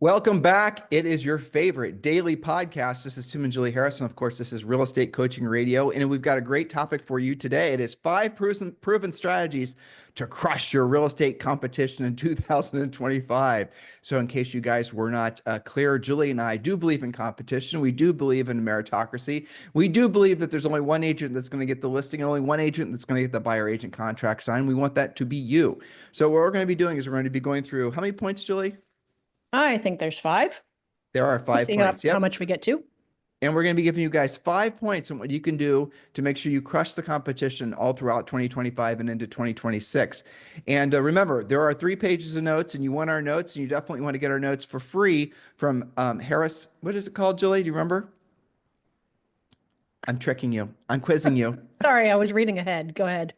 Welcome back. It is your favorite daily podcast. This is Tim and Julie Harris. And of course, this is Real Estate Coaching Radio. And we've got a great topic for you today. It is 5 proven strategies to crush your real estate competition in 2025. So in case you guys were not clear, Julie and I do believe in competition. We do believe in meritocracy. We do believe that there's only one agent that's going to get the listing and only one agent that's going to get the buyer agent contract signed. We want that to be you. So what we're going to be doing is we're going to be going through how many points, Julie? I think there's 5. There are We'll 5 see points. how much we get to. And we're going to be giving you guys 5 points on what you can do to make sure you crush the competition all throughout 2025 and into 2026. And remember, there are 3 pages of notes, and you want our notes, and you definitely want to get our notes for free from Harris. What is it called, Julie? Do you remember? I'm tricking you. I'm quizzing you. Sorry, I was reading ahead. Go ahead.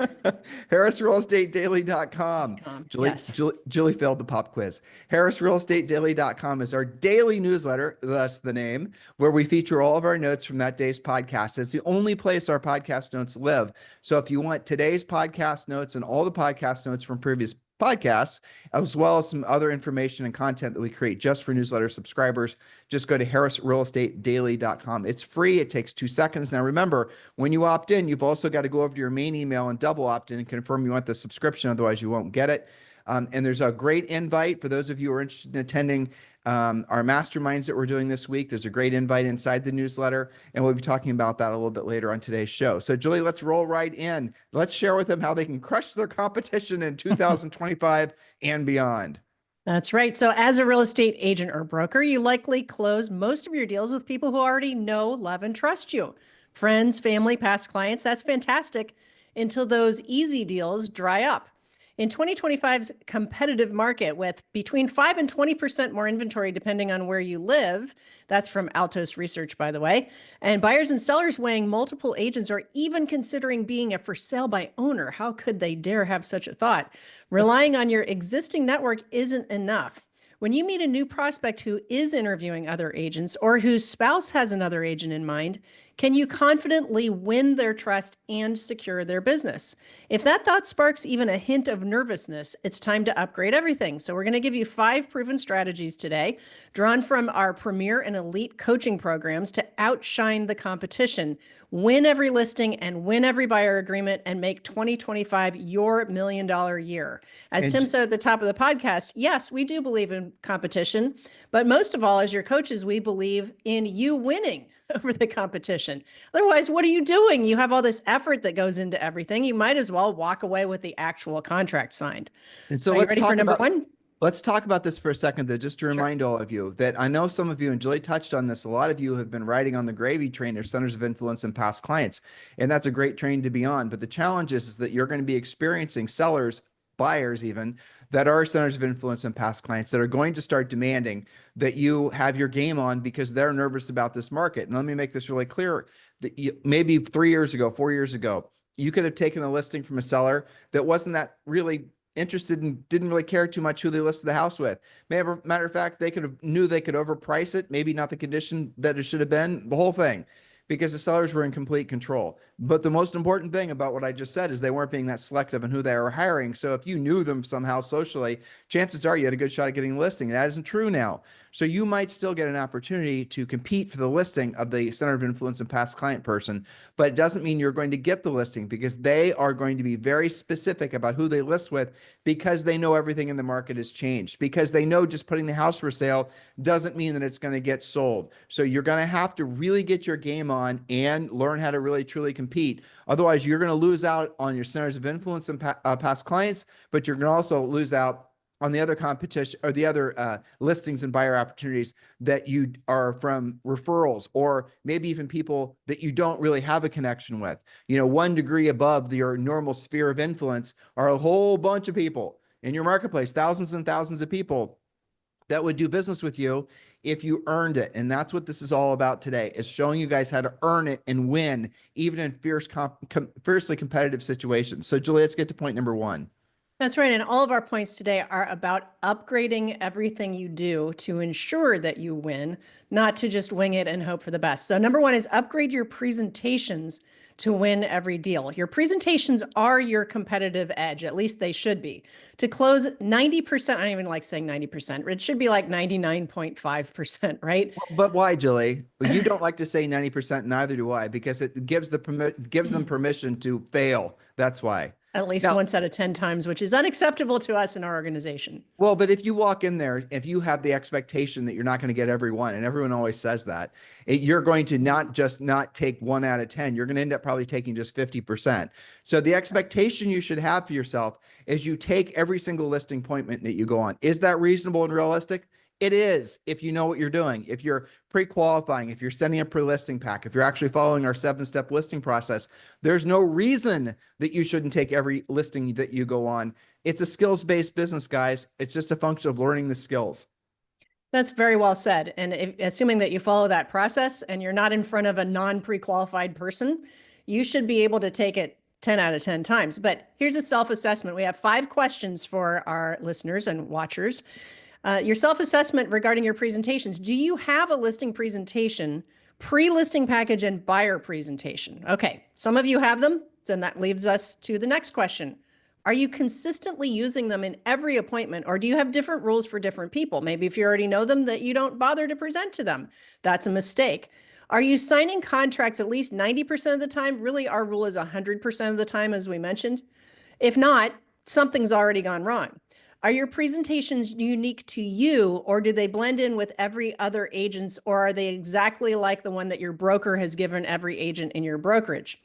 HarrisRealEstateDaily.com. Yes. Julie failed the pop quiz. HarrisRealEstateDaily.com is our daily newsletter, thus the name, where we feature all of our notes from that day's podcast. It's the only place our podcast notes live. So if you want today's podcast notes and all the podcast notes from previous podcasts, as well as some other information and content that we create just for newsletter subscribers, just go to HarrisRealEstateDaily.com. It's free. It takes 2 seconds. Now, remember, when you opt in, you've also got to go over to your main email and double opt in and confirm you want the subscription. Otherwise, you won't get it. And there's a great invite for those of you who are interested in attending our masterminds that we're doing this week. There's a great invite inside the newsletter, and we'll be talking about that a little bit later on today's show. So, Julie, let's roll right in. Let's share with them how they can crush their competition in 2025 and beyond. That's right. So as a real estate agent or broker, you likely close most of your deals with people who already know, love, and trust you. Friends, family, past clients. That's fantastic until those easy deals dry up. In 2025's competitive market with between 5 and 20% more inventory, depending on where you live, that's from Altos Research, by the way, and buyers and sellers weighing multiple agents or even considering being a for sale by owner. How could they dare have such a thought? Relying on your existing network isn't enough. When you meet a new prospect who is interviewing other agents or whose spouse has another agent in mind, can you confidently win their trust and secure their business? If that thought sparks even a hint of nervousness, it's time to upgrade everything. So we're going to give you 5 proven strategies today, drawn from our premier and elite coaching programs to outshine the competition, win every listing and win every buyer agreement, and make 2025 your $1 million year. As Tim said at the top of the podcast, yes, we do believe in competition, but most of all, as your coaches, we believe in you winning over the competition. Otherwise, what are you doing? You have all this effort that goes into everything. You might as well walk away with the actual contract signed. And so are you ready for number 1? Let's talk about this for a second, though, just to remind all of you that I know some of you, and Julie touched on this, a lot of you have been riding on the gravy train of centers of influence and past clients. And that's a great train to be on. But the challenge is that you're going to be experiencing sellers, buyers even, that are centers of influence and past clients that are going to start demanding that you have your game on because they're nervous about this market. And let me make this really clear. That maybe 3 years ago, 4 years ago, you could have taken a listing from a seller that wasn't that really interested and didn't really care too much who they listed the house with. Matter of fact, they knew they could overprice it, maybe not the condition that it should have been, the whole thing, because the sellers were in complete control. But the most important thing about what I just said is they weren't being that selective in who they were hiring. So if you knew them somehow socially, chances are you had a good shot at getting a listing. That isn't true now. So you might still get an opportunity to compete for the listing of the center of influence and past client person, but it doesn't mean you're going to get the listing because they are going to be very specific about who they list with because they know everything in the market has changed, because they know just putting the house for sale doesn't mean that it's going to get sold. So you're going to have to really get your game on and learn how to really truly compete. Otherwise, you're going to lose out on your centers of influence and past clients, but you're going to also lose out on the other competition or the other listings and buyer opportunities that you are from referrals, or maybe even people that you don't really have a connection with. 1 degree above your normal sphere of influence are a whole bunch of people in your marketplace, thousands and thousands of people that would do business with you if you earned it. And that's what this is all about today, is showing you guys how to earn it and win, even in fiercely competitive situations. So Julie, let's get to point number 1. That's right. And all of our points today are about upgrading everything you do to ensure that you win, not to just wing it and hope for the best. So number 1 is upgrade your presentations to win every deal. Your presentations are your competitive edge. At least they should be. To close 90%, I don't even like saying 90%. It should be like 99.5%, right? But why, Julie? Well, you don't like to say 90%, neither do I, because it gives gives them permission to fail. That's why. At least Now, once out of 10 times, which is unacceptable to us in our organization. well, but if you walk in there, if you have the expectation that you're not going to get every one, and everyone always says that, you're going to not take 1 out of 10. You're going to end up probably taking just 50%. So the expectation you should have for yourself is you take every single listing appointment that you go on. Is that reasonable and realistic? It is, if you know what you're doing, if you're pre-qualifying, if you're sending a pre-listing pack, if you're actually following our 7-step listing process. There's no reason that you shouldn't take every listing that you go on. It's a skills-based business, guys. It's just a function of learning the skills. That's very well said. And assuming that you follow that process and you're not in front of a non-pre-qualified person, you should be able to take it 10 out of 10 times. But here's a self-assessment. We have 5 questions for our listeners and watchers. Your self-assessment regarding your presentations. Do you have a listing presentation, pre-listing package, and buyer presentation? Okay, some of you have them, and that leads us to the next question. Are you consistently using them in every appointment, or do you have different rules for different people? Maybe if you already know them, that you don't bother to present to them. That's a mistake. Are you signing contracts at least 90% of the time? Really, our rule is 100% of the time, as we mentioned. If not, something's already gone wrong. Are your presentations unique to you, or do they blend in with every other agent's, or are they exactly like the one that your broker has given every agent in your brokerage?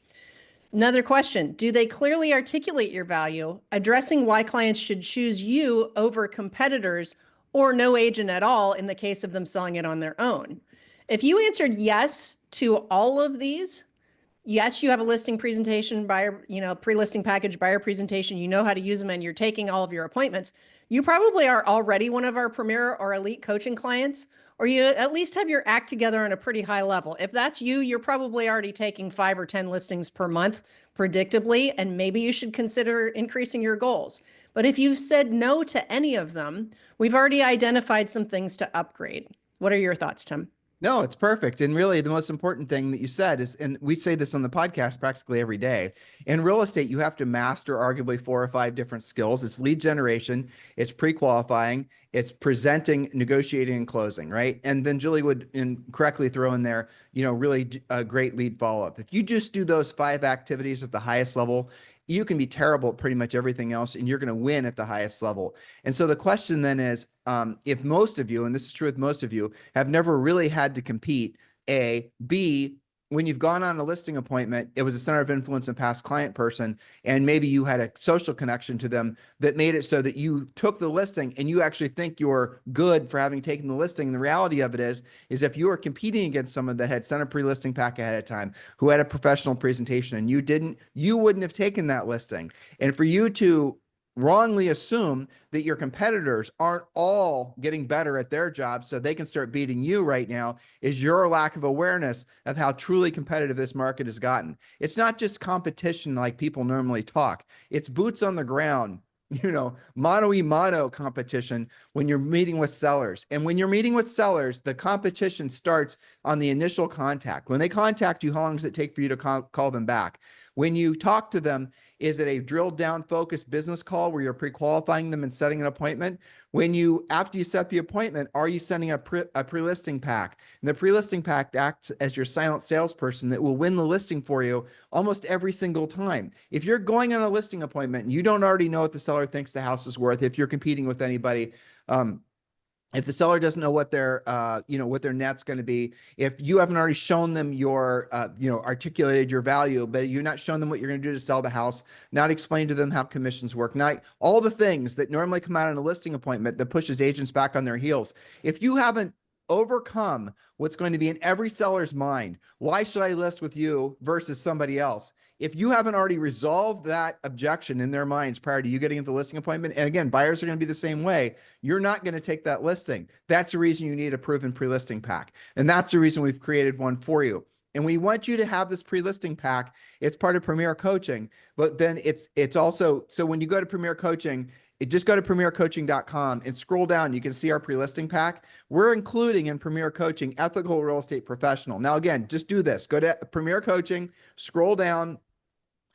Another question, do they clearly articulate your value, addressing why clients should choose you over competitors or no agent at all in the case of them selling it on their own? If you answered yes to all of these, yes, you have a listing presentation, buyer, pre-listing package, buyer presentation, you know how to use them, and you're taking all of your appointments, you probably are already one of our premier or elite coaching clients, or you at least have your act together on a pretty high level. If that's you, you're probably already taking 5 or 10 listings per month predictably, and maybe you should consider increasing your goals. But if you've said no to any of them, we've already identified some things to upgrade. What are your thoughts, Tim? No, it's perfect. And really, the most important thing that you said is, and we say this on the podcast practically every day, in real estate, you have to master arguably 4 or 5 different skills. It's lead generation, it's pre-qualifying, it's presenting, negotiating, and closing, right? And then Julie would correctly throw in there, really a great lead follow-up. If you just do those 5 activities at the highest level, you can be terrible at pretty much everything else, and you're going to win at the highest level. And so the question then is, if most of you, and this is true with most of you, have never really had to compete, A, B, when you've gone on a listing appointment, it was a center of influence and past client person, and maybe you had a social connection to them that made it so that you took the listing and you actually think you're good for having taken the listing. And the reality of it is if you were competing against someone that had sent a pre-listing pack ahead of time, who had a professional presentation, and you didn't, you wouldn't have taken that listing. And for you to wrongly assume that your competitors aren't all getting better at their job so they can start beating you right now is your lack of awareness of how truly competitive this market has gotten. It's not just competition like people normally talk. It's boots on the ground, mano-a-mano competition when you're meeting with sellers. And when you're meeting with sellers, the competition starts on the initial contact. When they contact you, how long does it take for you to call them back? When you talk to them, is it a drilled down focused business call where you're pre-qualifying them and setting an appointment? After you set the appointment, are you sending a pre-listing pack? And the pre-listing pack acts as your silent salesperson that will win the listing for you almost every single time. If you're going on a listing appointment and you don't already know what the seller thinks the house is worth, if you're competing with anybody, if the seller doesn't know what their net's going to be, if you haven't already shown them articulated your value, but you're not showing them what you're going to do to sell the house, not explain to them how commissions work, not all the things that normally come out in a listing appointment that pushes agents back on their heels. If you haven't overcome what's going to be in every seller's mind, why should I list with you versus somebody else? If you haven't already resolved that objection in their minds prior to you getting into the listing appointment, and again, buyers are going to be the same way, you're not going to take that listing. That's the reason you need a proven pre-listing pack. And that's the reason we've created one for you. And we want you to have this pre-listing pack. It's part of Premier Coaching, but then it's also, so when you go to Premier Coaching, Just go to premiercoaching.com and scroll down. You can see our pre-listing pack. We're including in Premier Coaching Ethical Real Estate Professional. Now, again, just do this. Go to Premier Coaching, scroll down,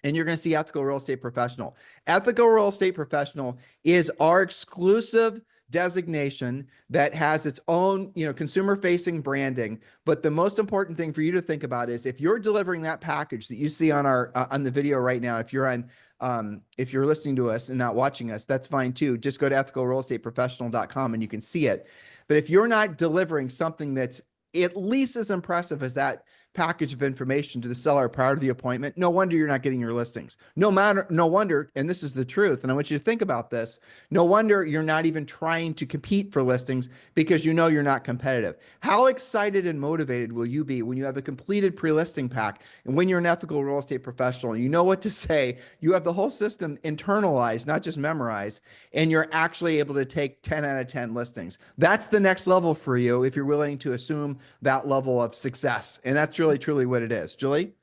and you're going to see Ethical Real Estate Professional. Ethical Real Estate Professional is our exclusive designation that has its own, consumer-facing branding. But the most important thing for you to think about is if you're delivering that package that you see on our on the video right now, if you're listening to us and not watching us, that's fine too. Just go to ethicalrealestateprofessional.com and you can see it. But if you're not delivering something that's at least as impressive as that package of information to the seller prior to the appointment, no wonder you're not getting your listings. No wonder, and this is the truth, and I want you to think about this, no wonder you're not even trying to compete for listings because you know you're not competitive. How excited and motivated will you be when you have a completed pre-listing pack and when you're an ethical real estate professional and you know what to say, you have the whole system internalized, not just memorized, and you're actually able to take 10 out of 10 listings. That's the next level for you if you're willing to assume that level of success. And that's really, truly what it is. Julie?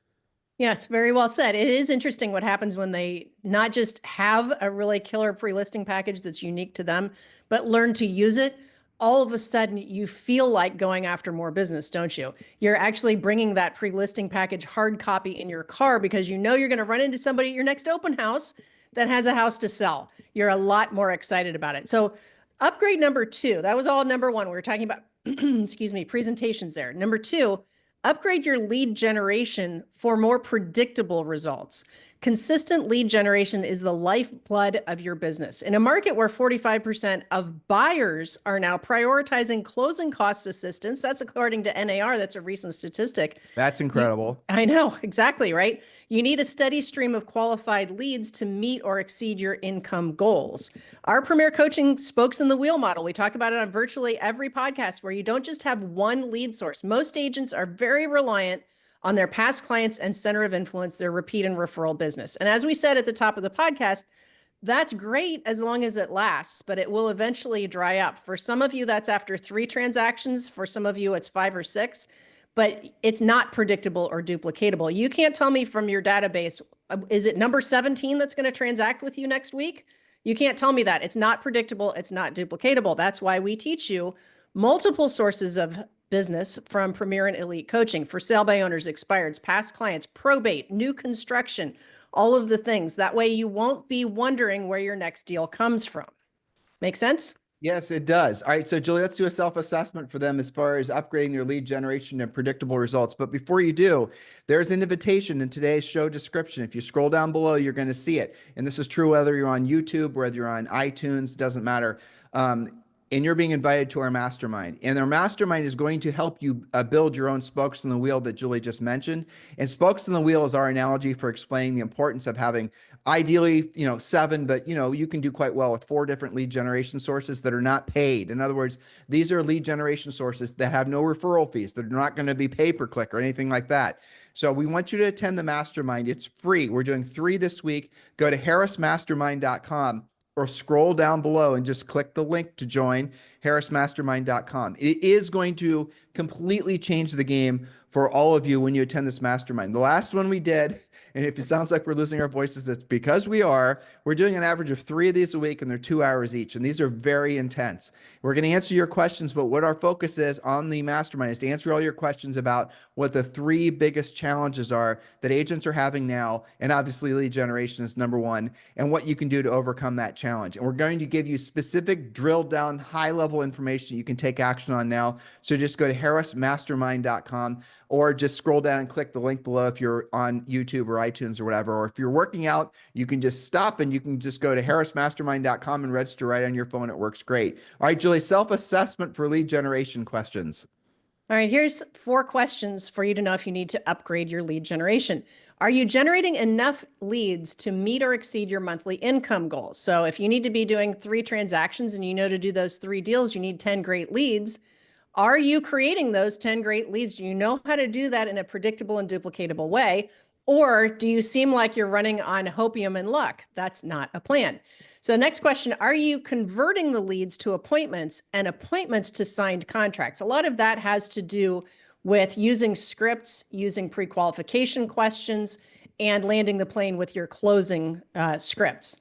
Yes, very well said. It is interesting what happens when they not just have a really killer pre-listing package that's unique to them, but learn to use it. All of a sudden, you feel like going after more business, don't you? You're actually bringing that pre-listing package hard copy in your car because you know you're going to run into somebody at your next open house that has a house to sell. You're a lot more excited about it. So upgrade number 2, that was all number 1. We were talking about, excuse me, presentations there. Number 2, upgrade your lead generation for more predictable results. Consistent lead generation is the lifeblood of your business. In a market where 45% of buyers are now prioritizing closing cost assistance, that's according to NAR, that's a recent statistic. That's incredible. I know, exactly, right? You need a steady stream of qualified leads to meet or exceed your income goals. Our Premier Coaching spokes in the wheel model, we talk about it on virtually every podcast where you don't just have one lead source. Most agents are very reliant on their past clients and center of influence, their repeat and referral business. And as we said at the top of the podcast, that's great as long as it lasts, but it will eventually dry up. For some of you, that's after 3 transactions. For some of you, it's 5 or 6, but it's not predictable or duplicatable. You can't tell me from your database, is it number 17 that's going to transact with you next week? You can't tell me that. It's not predictable. It's not duplicatable. That's why we teach you multiple sources of business from Premier and Elite Coaching for sale by owners, expireds, past clients, probate, new construction, all of the things. That way you won't be wondering where your next deal comes from. Make sense? Yes, it does. All right, so Julie, let's do a self-assessment for them as far as upgrading their lead generation and predictable results. But before you do, there's an invitation in today's show description. If you scroll down below, you're going to see it. And this is true whether you're on YouTube, whether you're on iTunes, doesn't matter. And you're being invited to our mastermind. And our mastermind is going to help you build your own spokes in the wheel that Julie just mentioned. And spokes in the wheel is our analogy for explaining the importance of having ideally, 7, but you can do quite well with 4 different lead generation sources that are not paid. In other words, these are lead generation sources that have no referral fees. They're not going to be pay-per-click or anything like that. So we want you to attend the mastermind. It's free. We're doing 3 this week. Go to harrismastermind.com. or scroll down below and just click the link to join harrismastermind.com. It is going to completely change the game for all of you when you attend this mastermind. The last one we did, and if it sounds like we're losing our voices, it's because we're doing an average of 3 of these a week and they're 2 hours each. And these are very intense. We're going to answer your questions, but what our focus is on the mastermind is to answer all your questions about what the 3 biggest challenges are that agents are having now. And obviously lead generation is number 1 and what you can do to overcome that challenge. And we're going to give you specific drilled down high level information you can take action on now. So just go to harrismastermind.com or just scroll down and click the link below if you're on YouTube or iTunes or whatever. Or if you're working out, you can just stop and you can just go to harrismastermind.com and register right on your phone. It works great. All right, Julie, self-assessment for lead generation questions. All right, here's 4 questions for you to know if you need to upgrade your lead generation. Are you generating enough leads to meet or exceed your monthly income goals? So if you need to be doing 3 transactions and you know to do those 3 deals, you need 10 great leads. Are you creating those 10 great leads? Do you know how to do that in a predictable and duplicatable way? Or do you seem like you're running on hopium and luck? That's not a plan. So next question, are you converting the leads to appointments and appointments to signed contracts? A lot of that has to do with using scripts, using pre-qualification questions, and landing the plane with your closing scripts.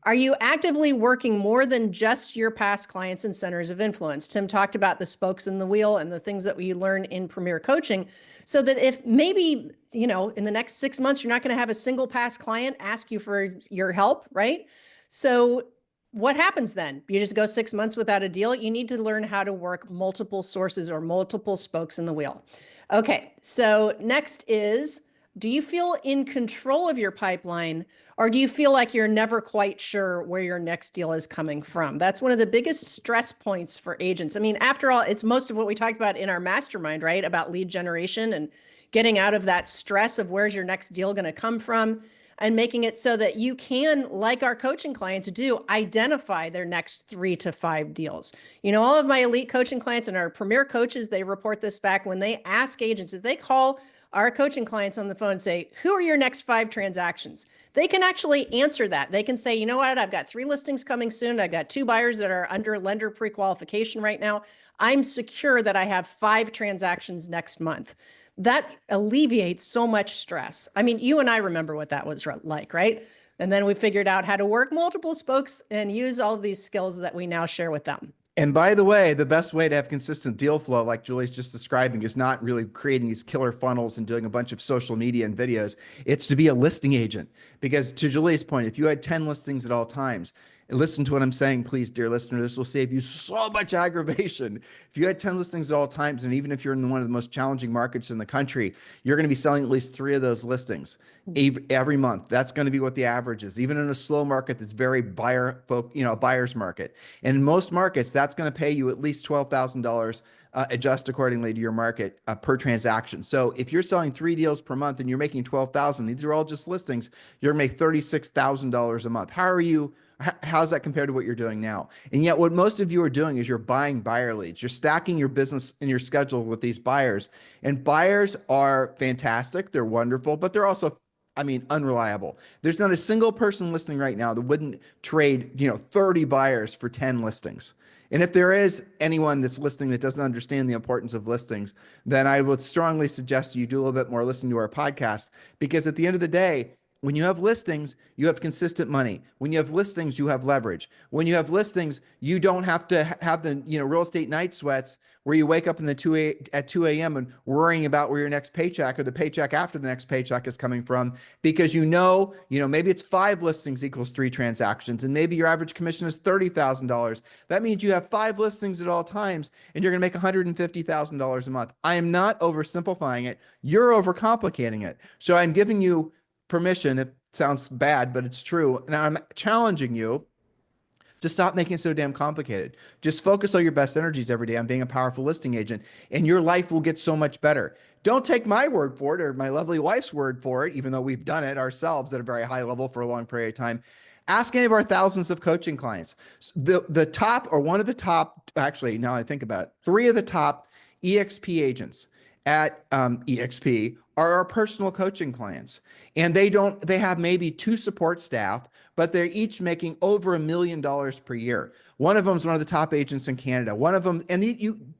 Are you actively working more than just your past clients and centers of influence? Tim talked about the spokes in the wheel and the things that we learn in Premier Coaching, so that if maybe, in the next 6 months, you're not going to have a single past client ask you for your help, right? So what happens then? You just go 6 months without a deal. You need to learn how to work multiple sources or multiple spokes in the wheel. Okay, so next is, do you feel in control of your pipeline, or do you feel like you're never quite sure where your next deal is coming from? That's one of the biggest stress points for agents. I mean, after all, it's most of what we talked about in our mastermind, right? About lead generation and getting out of that stress of where's your next deal going to come from, and making it so that you can, like our coaching clients do, identify their next 3 to 5 deals. All of my elite coaching clients and our premier coaches, they report this back when they ask agents, if they call our coaching clients on the phone and say, who are your next 5 transactions? They can actually answer that. They can say, you know what, I've got 3 listings coming soon. I've got 2 buyers that are under lender pre-qualification right now. I'm secure that I have 5 transactions next month. That alleviates so much stress. I mean, you and I remember what that was like, right? And then we figured out how to work multiple spokes and use all of these skills that we now share with them. And by the way, the best way to have consistent deal flow, like Julie's just describing, is not really creating these killer funnels and doing a bunch of social media and videos. It's to be a listing agent. Because to Julie's point, if you had 10 listings at all times, and listen to what I'm saying, please, dear listener, this will save you so much aggravation. If you had 10 listings at all times, and even if you're in one of the most challenging markets in the country, you're going to be selling at least 3 of those listings every month. That's going to be what the average is, even in a slow market that's very buyer's market. And in most markets, that's going to pay you at least $12,000 adjust accordingly to your market per transaction. So if you're selling 3 deals per month and you're making 12,000, these are all just listings, you're going to make $36,000 a month. How's that compared to what you're doing now? And yet what most of you are doing is you're buying buyer leads. You're stacking your business and your schedule with these buyers. And buyers are fantastic. They're wonderful, but they're also, unreliable. There's not a single person listening right now that wouldn't trade, 30 buyers for 10 listings. And if there is anyone that's listening that doesn't understand the importance of listings, then I would strongly suggest you do a little bit more listening to our podcast, because at the end of the day, when you have listings, you have consistent money. When you have listings, you have leverage. When you have listings, you don't have to have the real estate night sweats where you wake up at 2 a.m. and worrying about where your next paycheck or the paycheck after the next paycheck is coming from, because maybe it's 5 listings equals 3 transactions, and maybe your average commission is $30,000. That means you have 5 listings at all times, and you're going to make $150,000 a month. I am not oversimplifying it. You're overcomplicating it. So I'm giving you permission. It sounds bad, but it's true. And I'm challenging you to stop making it so damn complicated. Just focus all your best energies every day on being a powerful listing agent, and your life will get so much better. Don't take my word for it or my lovely wife's word for it, even though we've done it ourselves at a very high level for a long period of time. Ask any of our thousands of coaching clients. The top, or one of the top, actually, now I think about it, 3 of the top EXP agents at EXP are our personal coaching clients. And they have maybe 2 support staff, but they're each making over $1 million per year. One of them is one of the top agents in Canada. One of them, and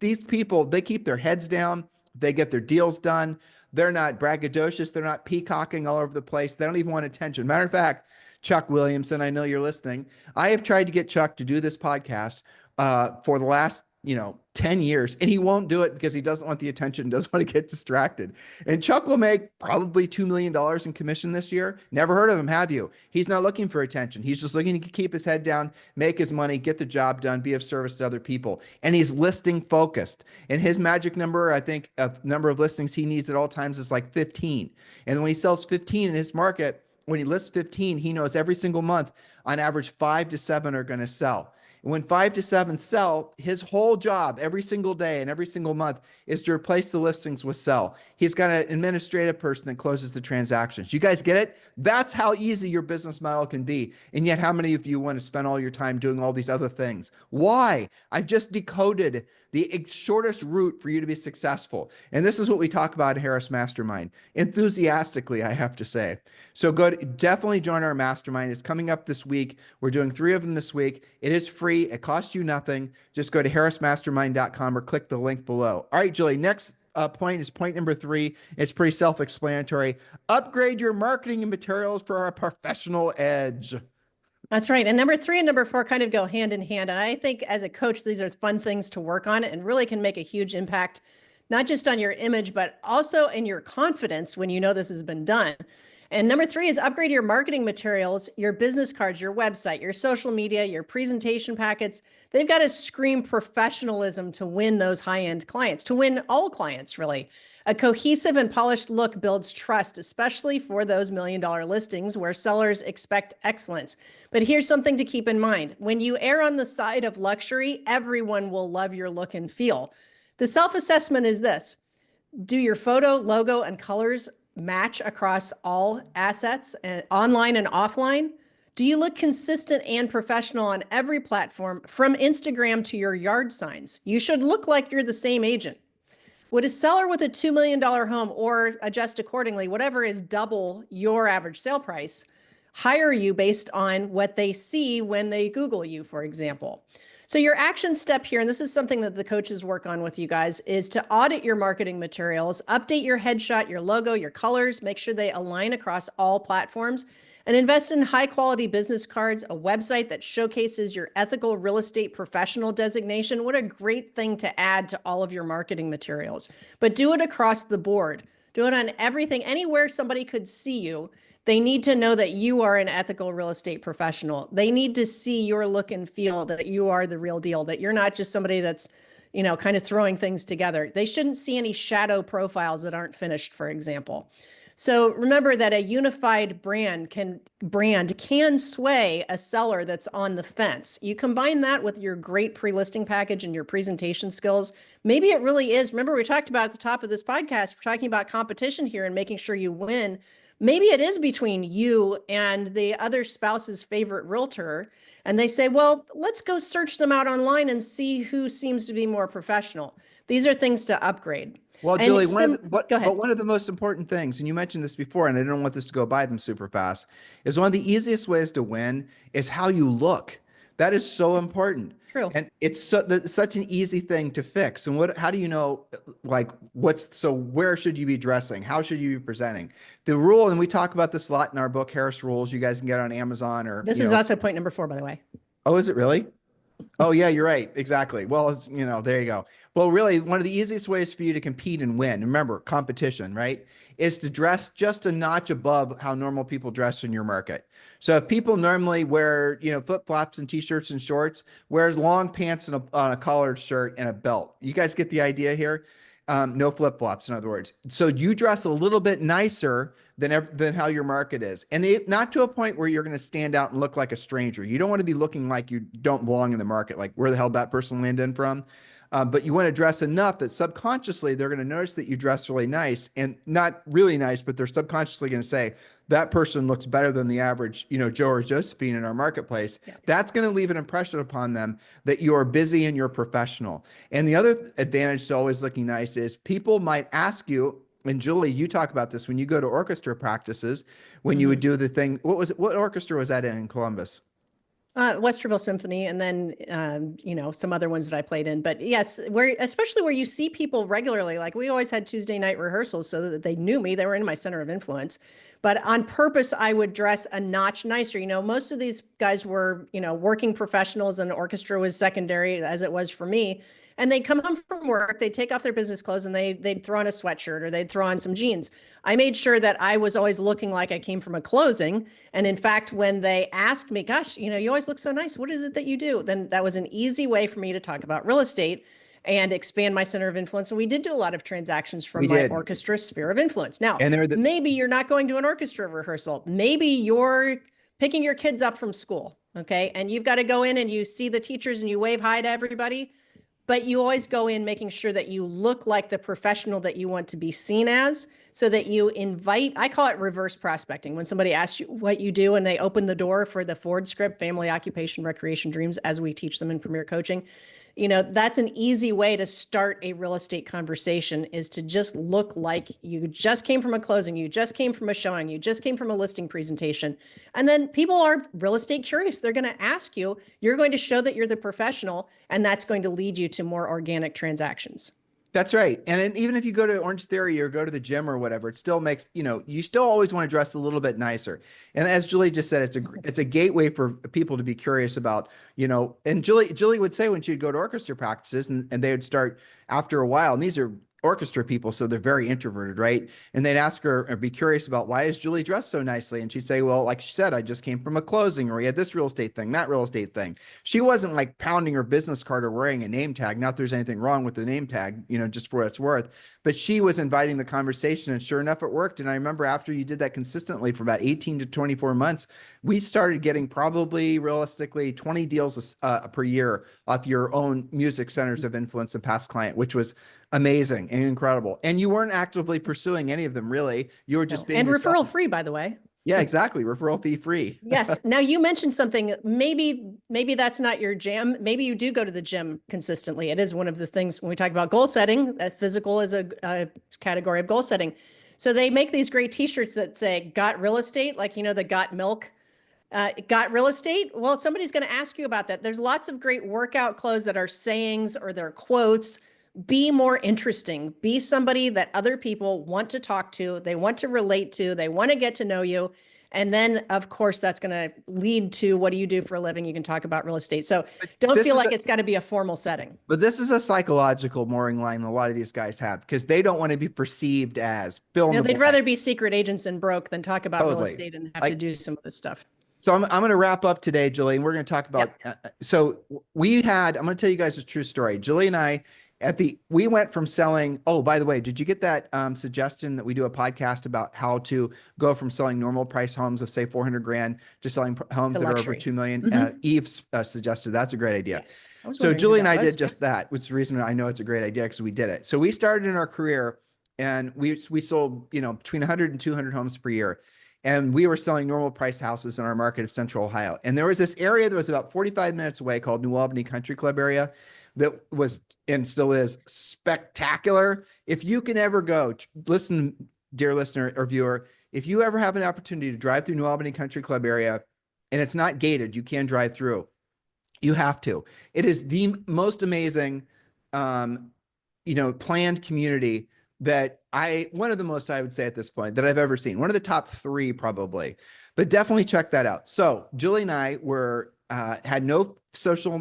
these people, they keep their heads down. They get their deals done. They're not braggadocious. They're not peacocking all over the place. They don't even want attention. Matter of fact, Chuck Williamson, I know you're listening. I have tried to get Chuck to do this podcast for the last 10 years, and he won't do it because he doesn't want the attention, doesn't want to get distracted. And Chuck will make probably $2 million in commission this year. Never heard of him, have you? He's not looking for attention. He's just looking to keep his head down, make his money, get the job done, be of service to other people. And he's listing focused. And his magic number, I think, of number of listings he needs at all times is like 15. And when he sells 15 in his market, when he lists 15, he knows every single month, on average, 5 to 7 are going to sell. And when 5 to 7 sell, his whole job every single day and every single month is to replace the listings with sell. He's got an administrative person that closes the transactions. You guys get it? That's how easy your business model can be. And yet, how many of you want to spend all your time doing all these other things? Why? I've just decoded the shortest route for you to be successful. And this is what we talk about at Harris Mastermind. Enthusiastically, I have to say. So definitely join our mastermind. It's coming up this week. We're doing 3 of them this week. It is free. It costs you nothing. Just go to harrismastermind.com or click the link below. All right, Julie, next point is point number 3. It's pretty self-explanatory. Upgrade your marketing and materials for our professional edge. That's right. And number 3 and number 4 kind of go hand in hand. And I think as a coach, these are fun things to work on and really can make a huge impact, not just on your image, but also in your confidence when you know this has been done. And number 3 is upgrade your marketing materials, your business cards, your website, your social media, your presentation packets. They've got to scream professionalism to win those high-end clients, to win all clients, really. A cohesive and polished look builds trust, especially for those million-dollar listings where sellers expect excellence. But here's something to keep in mind. When you err on the side of luxury, everyone will love your look and feel. The self-assessment is this. Do your photo, logo, and colors match across all assets, online and offline? Do you look consistent and professional on every platform, from Instagram to your yard signs? You should look like you're the same agent. Would a seller with a $2 million home, or adjust accordingly, whatever is double your average sale price, hire you based on what they see when they Google you, for example? So your action step here, and this is something that the coaches work on with you guys, is to audit your marketing materials, update your headshot, your logo, your colors, make sure they align across all platforms, and invest in high quality business cards, a website that showcases your ethical real estate professional designation. What a great thing to add to all of your marketing materials. But do it across the board. Do it on everything, anywhere somebody could see you. They need to know that you are an ethical real estate professional. They need to see your look and feel, that you are the real deal, that you're not just somebody that's, kind of throwing things together. They shouldn't see any shadow profiles that aren't finished, for example. So remember that a unified brand can sway a seller that's on the fence. You combine that with your great pre-listing package and your presentation skills. Maybe it really is. Remember, we talked about at the top of this podcast, we're talking about competition here and making sure you win. Maybe it is between you and the other spouse's favorite realtor. And they say, well, let's go search them out online and see who seems to be more professional. These are things to upgrade. Well, And Julie, go ahead. one of the most important things, and you mentioned this before, and I don't want this to go by them super fast, is one of the easiest ways to win is how you look. That is so important. True. And it's such an easy thing to fix. And how do you know, where should you be dressing? How should you be presenting? The rule, and we talk about this a lot in our book, Harris Rules, you guys can get on Amazon or. This is also point number 4, by the way. Oh, is it really? Oh yeah, you're right. Exactly. Well, there you go. Well, really, one of the easiest ways for you to compete and win, remember, competition, right, is to dress just a notch above how normal people dress in your market. So if people normally wear, flip-flops and t-shirts and shorts, wear long pants and on a collared shirt and a belt. You guys get the idea here? No flip-flops, in other words. So you dress a little bit nicer than how your market is. And not to a point where you're going to stand out and look like a stranger. You don't want to be looking like you don't belong in the market, like where the hell that person landed in from. But you want to dress enough that subconsciously they're going to notice that you dress really nice, and not really nice, but they're subconsciously going to say, that person looks better than the average, Joe or Josephine in our marketplace. Yeah. That's going to leave an impression upon them that you are busy and you're professional. And the other advantage to always looking nice is people might ask you, and Julie, you talk about this when you go to orchestra practices, when you would do the thing. What orchestra was that in Columbus? Westerville Symphony, and then, some other ones that I played in. But yes, especially where you see people regularly, like we always had Tuesday night rehearsals so that they knew me. They were in my center of influence. But on purpose, I would dress a notch nicer. Most of these guys were, working professionals, and orchestra was secondary, as it was for me. And they'd come home from work, they'd take off their business clothes, and they'd throw on a sweatshirt or they'd throw on some jeans. I made sure that I was always looking like I came from a closing. And in fact, when they asked me, gosh, you always look so nice, what is it that you do? Then that was an easy way for me to talk about real estate and expand my center of influence. And we did do a lot of transactions from my orchestra sphere of influence. Now, maybe you're not going to an orchestra rehearsal. Maybe you're picking your kids up from school, okay? And you've got to go in and you see the teachers and you wave hi to everybody. But you always go in making sure that you look like the professional that you want to be seen as, so that you invite, I call it reverse prospecting. When somebody asks you what you do and they open the door for the Ford script, family, occupation, recreation, dreams, as we teach them in Premier Coaching, that's an easy way to start a real estate conversation, is to just look like you just came from a closing, you just came from a showing, you just came from a listing presentation. And then people are real estate curious. They're going to ask you, you're going to show that you're the professional, and that's going to lead you to more organic transactions. That's right. And then even if you go to Orange Theory or go to the gym or whatever, it still makes, you still always want to dress a little bit nicer. And as Julie just said, it's a gateway for people to be curious about, and Julie would say when she'd go to orchestra practices and they would start after a while, and these are orchestra people, so they're very introverted, right? And they'd ask her or be curious about, why is Julie dressed so nicely? And she'd say, well, like she said, I just came from a closing, or we had this real estate thing, that real estate thing. She wasn't like pounding her business card or wearing a name tag. Not that there's anything wrong with the name tag, just for what it's worth, but she was inviting the conversation, and sure enough, it worked. And I remember after you did that consistently for about 18 to 24 months, we started getting probably realistically 20 deals per year off your own music centers of influence and past client, which was amazing and incredible. And you weren't actively pursuing any of them, really. You were just being and yourself. referral free, by the way. Yeah, exactly. Referral fee free. Yes. Now you mentioned something, maybe that's not your jam. Maybe you do go to the gym consistently. It is one of the things when we talk about goal setting, that physical is a category of goal setting. So they make these great t-shirts that say got real estate, like, the got milk, got real estate. Well, somebody's going to ask you about that. There's lots of great workout clothes that are sayings or they're quotes. Be more interesting. Be somebody that other people want to talk to, they want to relate to, they want to get to know you. And then, of course, that's going to lead to, what do you do for a living? You can talk about real estate. So don't feel like it's got to be a formal setting. But this is a psychological mooring line a lot of these guys have, because they don't want to be perceived as Bill. They'd rather be secret agents and broke than talk about real Totally. estate and have to do some of this stuff. So I'm going to wrap up today, Julie, and we're going to talk about, so I'm going to tell you guys a true story. Julie and I, we went from selling, oh, by the way, did you get that suggestion that we do a podcast about how to go from selling normal price homes of say 400 grand to selling homes that are over 2 million? Eve suggested that's a great idea. Yes. So Julie and I did just that, which is the reason I know it's a great idea, because we did it. So we started in our career and we sold, between 100 and 200 homes per year. And we were selling normal price houses in our market of Central Ohio. And there was this area that was about 45 minutes away called New Albany Country Club area that was, and still is, spectacular. If you can ever go, listen, dear listener or viewer, if you ever have an opportunity to drive through New Albany Country Club area, and it's not gated, you can drive through, you have to. It is the most amazing, planned community that one of the most, I would say at this point, that I've ever seen. One of the top 3 probably, but definitely check that out. So Julie and I had no social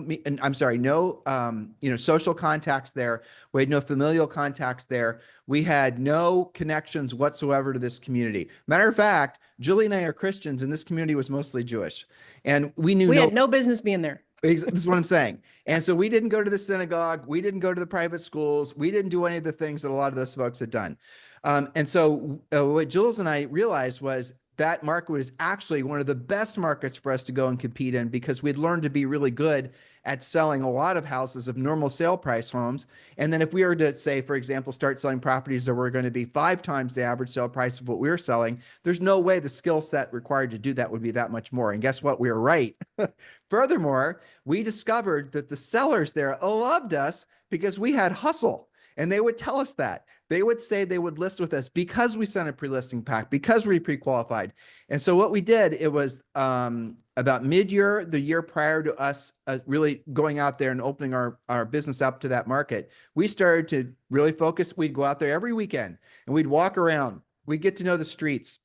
contacts there. We had no familial contacts there. We had no connections whatsoever to this community. Matter of fact, Julie and I are Christians and this community was mostly Jewish. And we had no business being there. This is what I'm saying. And so we didn't go to the synagogue. We didn't go to the private schools. We didn't do any of the things that a lot of those folks had done. And so what Jules and I realized was that market was actually one of the best markets for us to go and compete in, because we'd learned to be really good at selling a lot of houses of normal sale price homes. And then if we were to say, for example, start selling properties that were going to be 5 times the average sale price of what we were selling, there's no way the skill set required to do that would be that much more. And guess what? We were right. Furthermore, we discovered that the sellers there loved us because we had hustle. And they would tell us that. They would say they would list with us because we sent a pre-listing pack, because we pre-qualified. And so what we did, it was about mid-year, the year prior to us really going out there and opening our business up to that market, we started to really focus. We'd go out there every weekend and we'd walk around. We'd get to know the streets.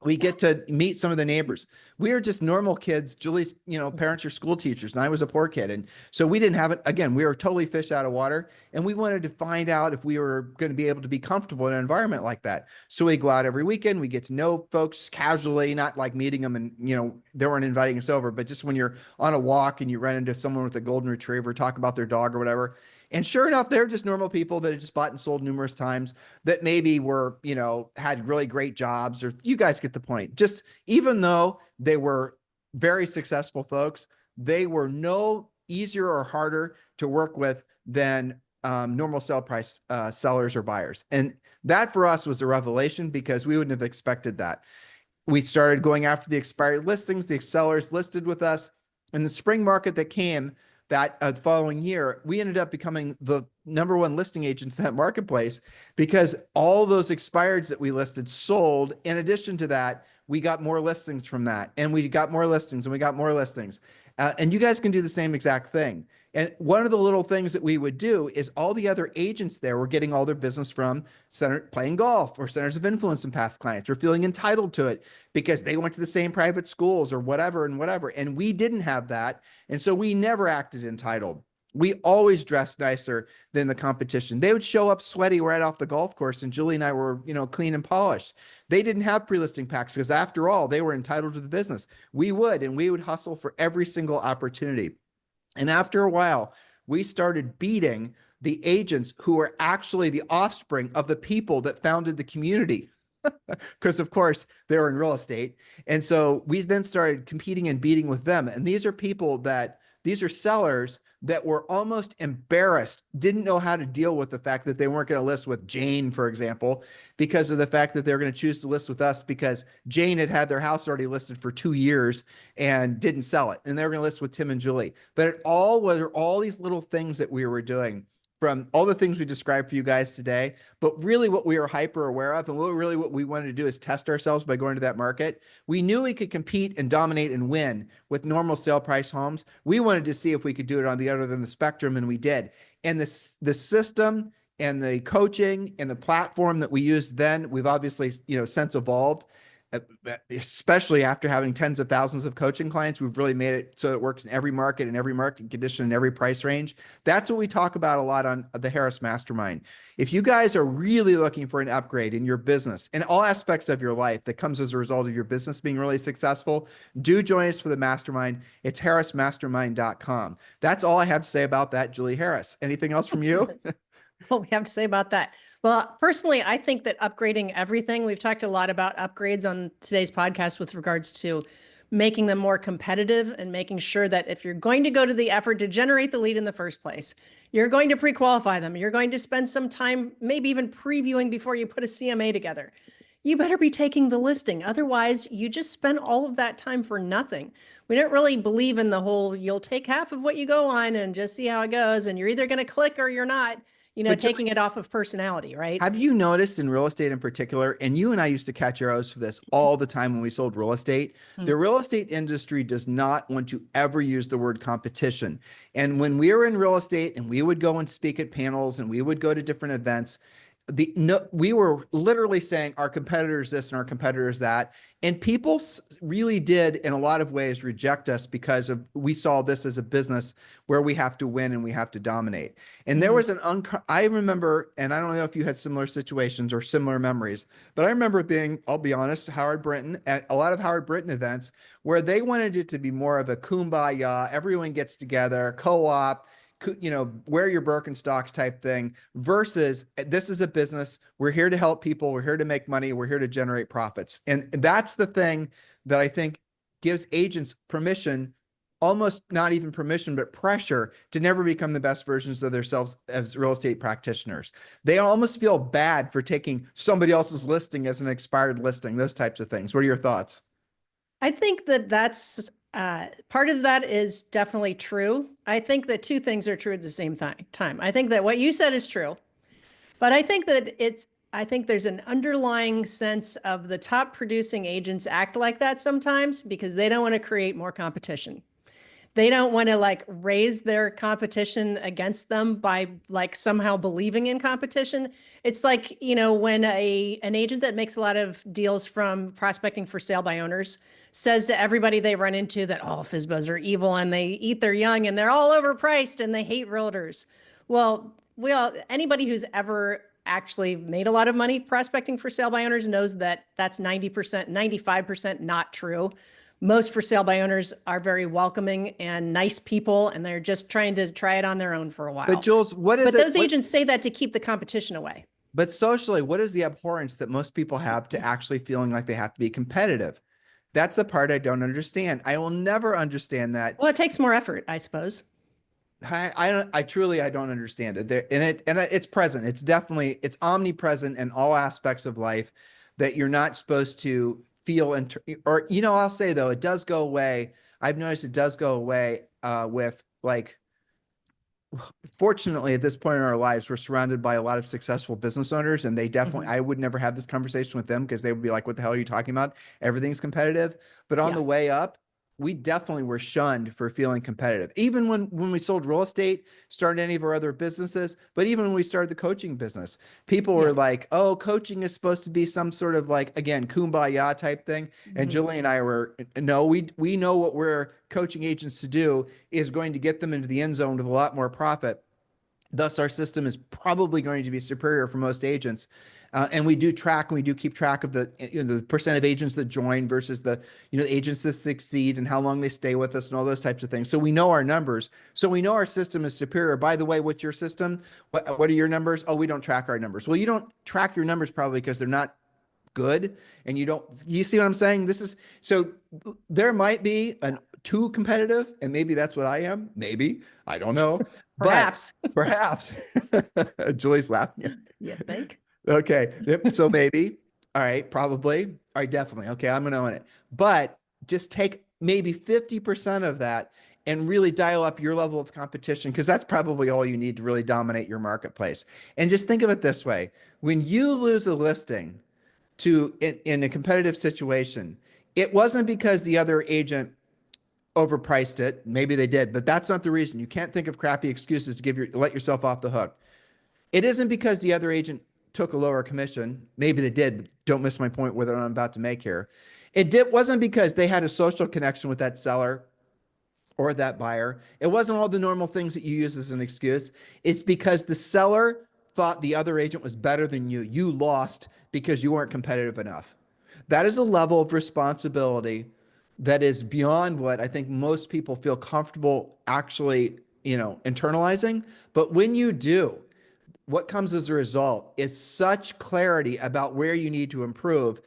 We get to meet some of the neighbors. We are just normal kids. Julie's, parents are school teachers and I was a poor kid. And so we didn't have it. Again, we were totally fish out of water and we wanted to find out if we were going to be able to be comfortable in an environment like that. So we go out every weekend, we get to know folks casually, not like meeting them and, they weren't inviting us over, but just when you're on a walk and you run into someone with a golden retriever, talk about their dog or whatever. And sure enough, they're just normal people that had just bought and sold numerous times that maybe were, had really great jobs, or you guys get the point. Just even though they were very successful folks, they were no easier or harder to work with than normal sale price sellers or buyers. And that for us was a revelation because we wouldn't have expected that. We started going after the expired listings. The sellers listed with us in the spring market that came. That following year, we ended up becoming the #1 listing agents in that marketplace because all those expireds that we listed sold. In addition to that, we got more listings from that, and we got more listings and we got more listings. And you guys can do the same exact thing. And one of the little things that we would do is all the other agents there were getting all their business from playing golf or centers of influence and past clients, or feeling entitled to it because they went to the same private schools or whatever and whatever. And we didn't have that. And so we never acted entitled. We always dressed nicer than the competition. They would show up sweaty right off the golf course, and Julie and I were, clean and polished. They didn't have pre-listing packs because, after all, they were entitled to the business. We would, and we would hustle for every single opportunity. And after a while, we started beating the agents who were actually the offspring of the people that founded the community. Because, of course, they were in real estate. And so we then started competing and beating with them. And these are sellers that were almost embarrassed, didn't know how to deal with the fact that they weren't going to list with Jane, for example, because of the fact that they were going to choose to list with us because Jane had their house already listed for 2 years and didn't sell it. And they were going to list with Tim and Julie. But it all was all these little things that we were doing, from all the things we described for you guys today. But really what we were hyper aware of, and what we wanted to do, is test ourselves by going to that market. We knew we could compete and dominate and win with normal sale price homes. We wanted to see if we could do it on the other end of the spectrum, and we did. And the system and the coaching and the platform that we used then, we've obviously, since evolved, especially after having tens of thousands of coaching clients. We've really made it so it works in every market, and every market condition, and every price range. That's what we talk about a lot on the Harris Mastermind. If you guys are really looking for an upgrade in your business and all aspects of your life that comes as a result of your business being really successful, do join us for the mastermind. It's harrismastermind.com. That's all I have to say about that, Julie Harris. Anything else from you? What we have to say about that? Well, personally, I think that upgrading everything, we've talked a lot about upgrades on today's podcast with regards to making them more competitive and making sure that if you're going to go to the effort to generate the lead in the first place, you're going to pre-qualify them. You're going to spend some time, maybe even previewing before you put a CMA together. You better be taking the listing. Otherwise, you just spend all of that time for nothing. We don't really believe in the whole, you'll take half of what you go on and just see how it goes, and you're either going to click or you're not. Taking it off of personality, right? Have you noticed in real estate in particular, and you and I used to catch arrows for this all the time when we sold real estate, the real estate industry does not want to ever use the word competition. And when we were in real estate and we would go and speak at panels and we would go to different events, we were literally saying our competitors this and our competitors that, and people really did in a lot of ways reject us because we saw this as a business where we have to win and we have to dominate. And there was I remember, and I don't know if you had similar situations or similar memories, but I remember being, I'll be honest, Howard Brinton at a lot of Howard Brinton events where they wanted it to be more of a kumbaya, everyone gets together, co-op, wear your Birkenstocks type thing, versus this is a business. We're here to help people. We're here to make money. We're here to generate profits. And that's the thing that I think gives agents permission, almost not even permission, but pressure to never become the best versions of themselves as real estate practitioners. They almost feel bad for taking somebody else's listing as an expired listing, those types of things. What are your thoughts? I think that's part of that is definitely true. I think that two things are true at the same time. I think that what you said is true, but I think that I think there's an underlying sense of the top producing agents act like that sometimes because they don't want to create more competition. They don't want to raise their competition against them by somehow believing in competition. It's like, when an agent that makes a lot of deals from prospecting for sale by owners says to everybody they run into that all FSBOs are evil and they eat their young and they're all overpriced and they hate realtors. Well, anybody who's ever actually made a lot of money prospecting for sale by owners knows that that's 90%, 95% not true. Most for sale by owners are very welcoming and nice people, and they're just trying to try it on their own for a while. But Jules, those agents say that to keep the competition away. But socially, what is the abhorrence that most people have to actually feeling like they have to be competitive? That's the part I don't understand. I will never understand that. Well, it takes more effort, I suppose. I truly don't understand it. It's present. It's omnipresent in all aspects of life that you're not supposed to feel, I'll say though, it does go away. I've noticed it does go away with fortunately at this point in our lives, we're surrounded by a lot of successful business owners, and they definitely, I would never have this conversation with them because they would be like, what the hell are you talking about? Everything's competitive. But on the way up, we definitely were shunned for feeling competitive. Even when we sold real estate, started any of our other businesses, but even when we started the coaching business, people Yeah. were like, oh, coaching is supposed to be some sort of like, again, kumbaya type thing. And Mhm. Julie and I were, no, we know what we're coaching agents to do is going to get them into the end zone with a lot more profit. Thus, our system is probably going to be superior for most agents. And we do track and we do keep track of the percent of agents that join versus the agents that succeed and how long they stay with us and all those types of things. So we know our numbers. So we know our system is superior. By the way, what's your system? What are your numbers? Oh, we don't track our numbers. Well, you don't track your numbers probably because they're not good, and you see what I'm saying? This is so there might be an too competitive, and maybe that's what I am. Maybe I don't know, but Perhaps. perhaps Julie's laughing. You think? Okay, yep, so maybe. All right, probably. All right, definitely. Okay, I'm gonna own it. But just take maybe 50% of that and really dial up your level of competition, because that's probably all you need to really dominate your marketplace. And just think of it this way: when you lose a listing in a competitive situation, it wasn't because the other agent overpriced it. Maybe they did, but that's not the reason. You can't think of crappy excuses to let yourself off the hook. It isn't because the other agent took a lower commission. Maybe they did, but don't miss my point with what I'm about to make here. Wasn't because they had a social connection with that seller or that buyer. It wasn't all the normal things that you use as an excuse. It's because the seller thought the other agent was better than you. You lost because you weren't competitive enough. That is a level of responsibility that is beyond what I think most people feel comfortable actually, internalizing. But when you do, what comes as a result is such clarity about where you need to improve.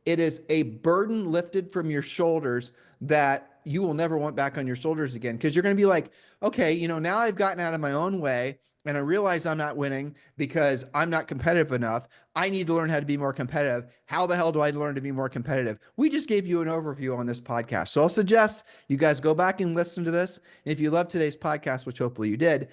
It is a burden lifted from your shoulders that you will never want back on your shoulders again, because you're going to be like, okay, now I've gotten out of my own way and I realize I'm not winning because I'm not competitive enough. I need to learn how to be more competitive. How the hell do I learn to be more competitive? We just gave you an overview on this podcast. So I'll suggest you guys go back and listen to this. And if you love today's podcast, which hopefully you did,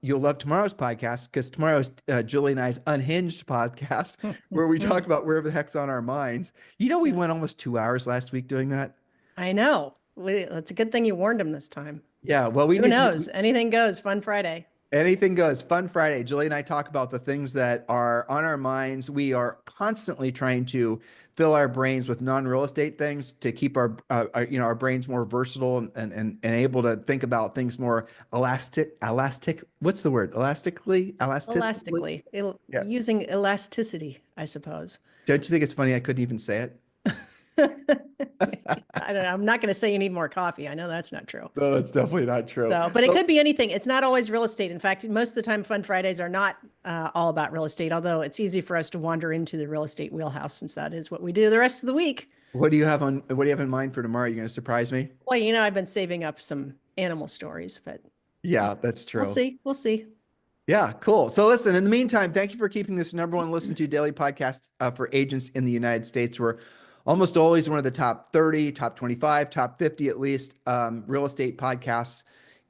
you'll love tomorrow's podcast, because tomorrow's Julie and I's Unhinged podcast, where we talk about wherever the heck's on our minds. We went Yes. almost 2 hours last week doing that. I know. It's a good thing you warned him this time. Yeah, well, we Who need to. knows? Anything goes. Fun Friday. Anything goes. Fun Friday. Julie and I talk about the things that are on our minds. We are constantly trying to fill our brains with non-real estate things to keep our brains more versatile and able to think about things more elastic. What's the word? Elastically? Elastically. Yeah. Using elasticity, I suppose. Don't you think it's funny I couldn't even say it? I don't know. I'm not going to say you need more coffee. I know that's not true. No, that's definitely not true. So, but it could be anything. It's not always real estate. In fact, most of the time, Fun Fridays are not all about real estate, although it's easy for us to wander into the real estate wheelhouse, since that is what we do the rest of the week. What do you have in mind for tomorrow? Are you going to surprise me? Well, I've been saving up some animal stories, but Yeah, that's true. we'll see. We'll see. Yeah, cool. So listen, in the meantime, thank you for keeping this number one listen to daily podcast for agents in the United States. We're almost always one of the top 30, top 25, top 50 at least real estate podcasts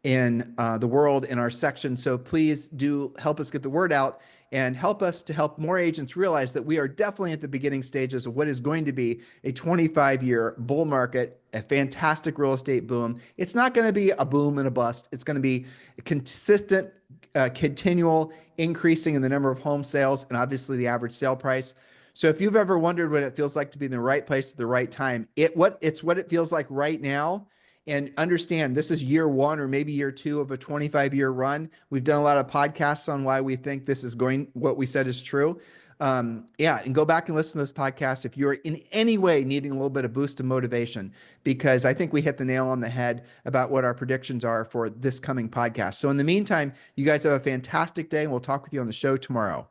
in the world in our section. So please do help us get the word out and help us to help more agents realize that we are definitely at the beginning stages of what is going to be a 25-year bull market, a fantastic real estate boom. It's not going to be a boom and a bust. It's going to be a consistent, continual increasing in the number of home sales and obviously the average sale price. So if you've ever wondered what it feels like to be in the right place at the right time, it's what it feels like right now. And understand, this is year one or maybe year two of a 25-year run. We've done a lot of podcasts on why we think this is what we said is true. And go back and listen to this podcast if you're in any way needing a little bit of boost of motivation, because I think we hit the nail on the head about what our predictions are for this coming podcast. So in the meantime, you guys have a fantastic day, and we'll talk with you on the show tomorrow.